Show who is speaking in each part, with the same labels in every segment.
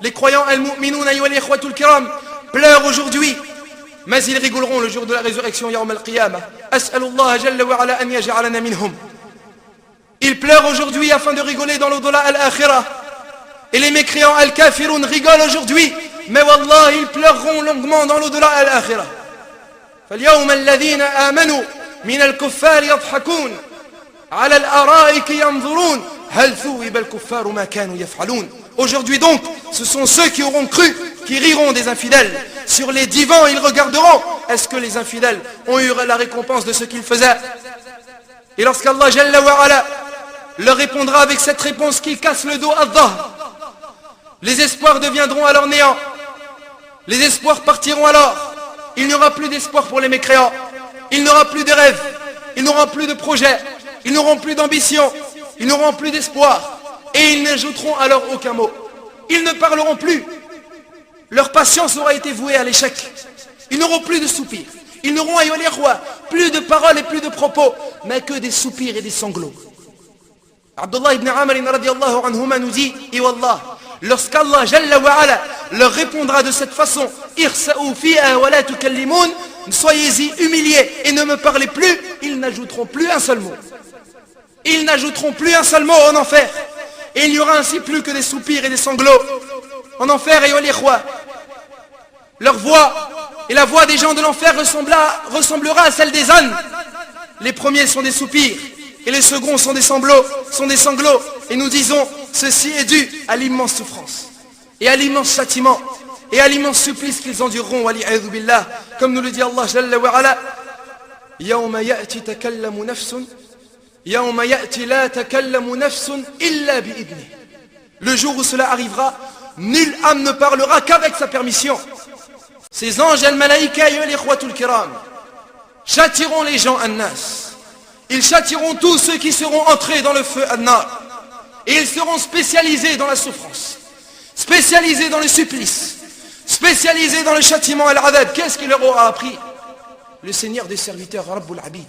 Speaker 1: Les croyants al-mu'minoun ayyuha al-ikhwatul kiram pleurent aujourd'hui, mais ils rigoleront le jour de la résurrection yawm al-qiyamah. As'alullah jalla wa ala an yaj'alana minhum. Ils pleurent aujourd'hui afin de rigoler dans l'au-delà al-akhirah. Et les mécréants al-kafirun rigolent aujourd'hui, mais wallah ils pleureront longuement dans l'au-delà al-akhirah. فاليوم الذين آمنوا من الكفار يضحكون على الأرائك ينظرون هل ثوب الكفار ما كانوا يفعلون. Aujourd'hui donc, ce sont ceux qui auront cru, qui riront des infidèles. Sur les divans, ils regarderont. Est-ce que les infidèles ont eu la récompense de ce qu'ils faisaient? Et lorsqu'Allah Jalla wa Ala leur répondra avec cette réponse qui casse le dos à Allah, les espoirs deviendront alors néants. Les espoirs partiront alors. Il n'y aura plus d'espoir pour les mécréants. Il n'y aura plus de rêves. Ils n'auront plus de projets. Ils n'auront plus d'ambition. Ils n'auront plus d'espoir. Et ils n'ajouteront alors aucun mot. Ils ne parleront plus. Leur patience aura été vouée à l'échec. Ils n'auront plus de soupirs. Ils n'auront plus de paroles et plus de propos, mais que des soupirs et des sanglots. Abdullah ibn Amr radiallahu anhuma nous dit, et wallah, lorsqu'Allah Jalla wa Ala leur répondra de cette façon, irsa'u fiha wa la tukallimun, soyez-y humiliés et ne me parlez plus, ils n'ajouteront plus un seul mot. Ils n'ajouteront plus un seul mot en enfer. Et il n'y aura ainsi plus que des soupirs et des sanglots en enfer. Et leur voix et la voix des gens de l'enfer ressemblera à celle des ânes. Les premiers sont des soupirs et les seconds sont des sanglots. Et nous disons, ceci est dû à l'immense souffrance et à l'immense châtiment et à l'immense supplice qu'ils endureront, wali'adhu billah, comme nous le dit Allah Jalla wa Ala, yawma ya'ti takallamu nafsun yawma ya'ti la takallamu nafsun illa bi'idni. Le jour où cela arrivera, nulle âme ne parlera qu'avec sa permission. Ces anges al-malaïka et l'ikhwatul kiram châtiront les gens an-nas. Ils châtiront tous ceux qui seront entrés dans le feu an-nar. Et ils seront spécialisés dans la souffrance, spécialisés dans le supplice, spécialisés dans le châtiment al-adab. Qu'est-ce qu'il leur aura appris? Le Seigneur des serviteurs, Rabbul Abid,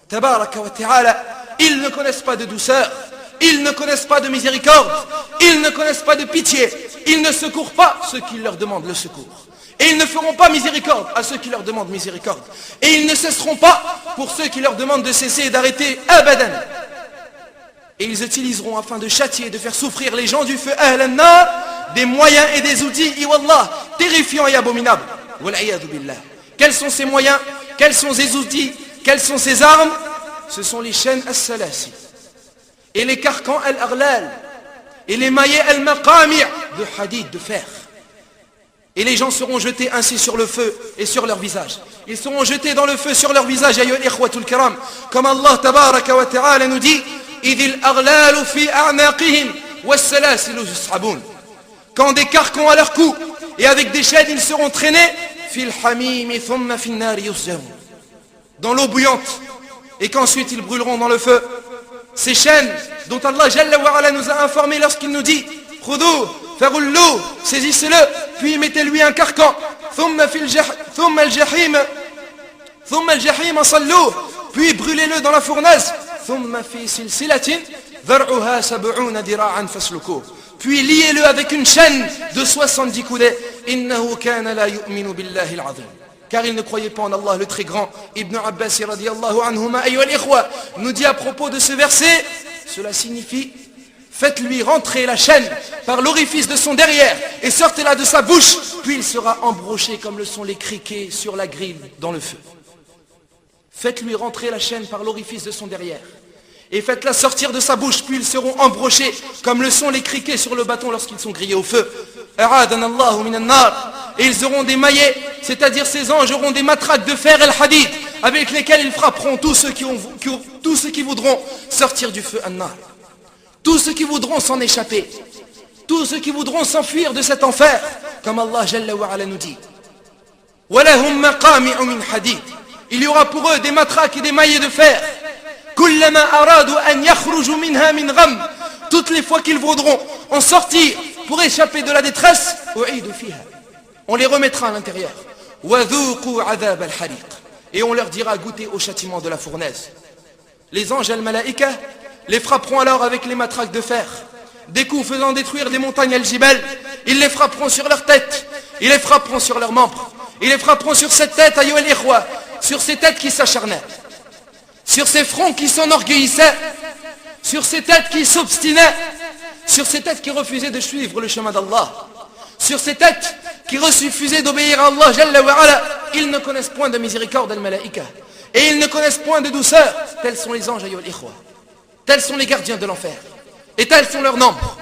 Speaker 1: Tabaraka wa Ta'ala. Ils ne connaissent pas de douceur, ils ne connaissent pas de miséricorde, ils ne connaissent pas de pitié, ils ne secourent pas ceux qui leur demandent le secours. Et ils ne feront pas miséricorde à ceux qui leur demandent miséricorde. Et ils ne cesseront pas pour ceux qui leur demandent de cesser et d'arrêter abadan. Et ils utiliseront afin de châtier et de faire souffrir les gens du feu ahlan nar des moyens et des outils, iwallah, terrifiants et abominables. Wal'iyadhu billah. Quels sont ces moyens? Quels sont ces outils? Quelles sont ces armes? Ce sont les chaînes as-salasi et les carcans al-aghlal et les maillets al-maqami' de hadid, de fer. Et les gens seront jetés ainsi sur le feu et sur leur visage. Ils seront jetés dans le feu sur leur visage, ayyuhal ikhwatul kiram, comme Allah tabaraka wa ta'ala nous dit, idil aghlalu fi a'naqihim was-salasilu yus'abun. Quand des carcans à leur cou et avec des chaînes ils seront traînés, fil hamimi thumma fin nari yusjarun, dans l'eau bouillante, et qu'ensuite ils brûleront dans le feu. Ces chaînes dont Allah Jalla wa Ala nous a informé lorsqu'il nous dit, khudou faghullu, saisissez-le, puis mettez-lui un carcan, thumma al-jahim sallu, puis brûlez-le dans la fournaise, thumma fi silsilatin dhar'uha sab'una dira'an fasluku, puis liez-le avec une chaîne de 70 coudées, innahu kana la yu'minu billahi al-azim, car il ne croyait pas en Allah le très grand. Ibn Abbas radiyallahu anhuma ayyuhal ikhwa nous dit à propos de ce verset, cela signifie, faites-lui rentrer la chaîne par l'orifice de son derrière et sortez-la de sa bouche, puis il sera embroché comme le sont les criquets sur la grille dans le feu. Faites-lui rentrer la chaîne par l'orifice de son derrière et faites-la sortir de sa bouche, puis ils seront embrochés comme le sont les criquets sur le bâton lorsqu'ils sont grillés au feu. Et ils auront des maillets, c'est-à-dire ces anges auront des matraques de fer al-hadid avec lesquels ils frapperont tous ceux qui voudront sortir du feu an-nar, tous ceux qui voudront s'en échapper, tous ceux qui voudront s'enfuir de cet enfer, comme Allah Jalla wa Ala nous dit. وَلَهُمْ مَقَامِعُ مِنْ حَدِيدٍ. Il y aura pour eux des matraques et des maillets de fer. كُلَّمَا أَرَادُوا أَنْ يَخْرُجُوا مِنْهَا مِنْ غَمٍ. Toutes les fois qu'ils voudront en sortir pour échapper de la détresse, أُعِيدُوا فِيهَا. On les remettra à l'intérieur. وَذُوقُوا عَذَابَ الْحَرِيقِ. Et on leur dira goûter au châtiment de la fournaise. Les anges al-malaïka les frapperont alors avec les matraques de fer des coups faisant détruire des montagnes al-Jibal, ils les frapperont sur leur tête, ils les frapperont sur leurs membres, ils les frapperont sur cette tête, ayyuha al-ikhwa, sur ces têtes qui s'acharnaient, sur ces fronts qui s'enorgueillissaient, sur ces têtes qui s'obstinaient, sur ces têtes qui refusaient de suivre le chemin d'Allah, sur ces têtes qui refusaient d'obéir à Allah Jalla wa Ala. Ils ne connaissent point de miséricorde al-malaïka, et ils ne connaissent point de douceur. Tels sont les anges, ayyuha al-ikhwa, tels sont les gardiens de l'enfer, et tels sont leurs nombres.